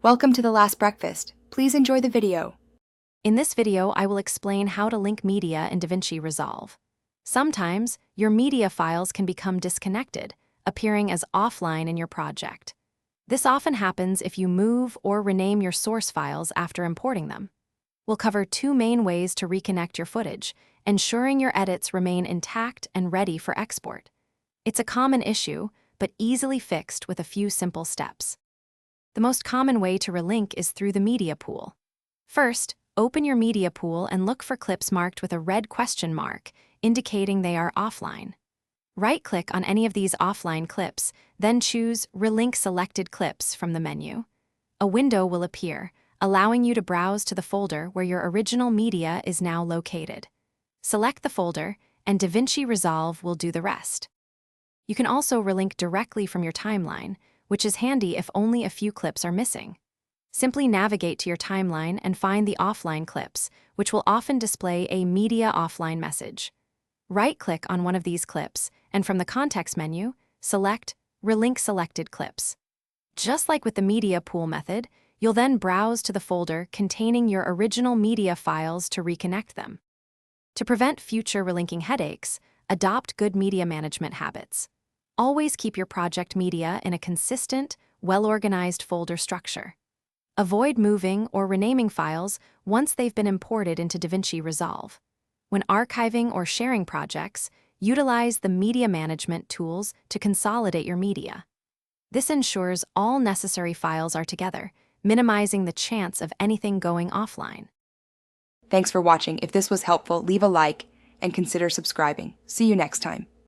Welcome to The Last Breakfast. Please enjoy the video. In this video, I will explain how to link media in DaVinci Resolve. Sometimes, your media files can become disconnected, appearing as offline in your project. This often happens if you move or rename your source files after importing them. We'll cover two main ways to reconnect your footage, ensuring your edits remain intact and ready for export. It's a common issue, but easily fixed with a few simple steps. The most common way to relink is through the media pool. First, open your media pool and look for clips marked with a red question mark, indicating they are offline. Right-click on any of these offline clips, then choose Relink Selected Clips from the menu. A window will appear, allowing you to browse to the folder where your original media is now located. Select the folder, and DaVinci Resolve will do the rest. You can also relink directly from your timeline, which is handy if only a few clips are missing. Simply navigate to your timeline and find the offline clips, which will often display a Media Offline message. Right-click on one of these clips, and from the context menu, select Relink Selected Clips. Just like with the media pool method, you'll then browse to the folder containing your original media files to reconnect them. To prevent future relinking headaches, adopt good media management habits. Always keep your project media in a consistent, well-organized folder structure. Avoid moving or renaming files once they've been imported into DaVinci Resolve. When archiving or sharing projects, utilize the media management tools to consolidate your media. This ensures all necessary files are together, minimizing the chance of anything going offline. Thanks for watching. If this was helpful, leave a like and consider subscribing. See you next time.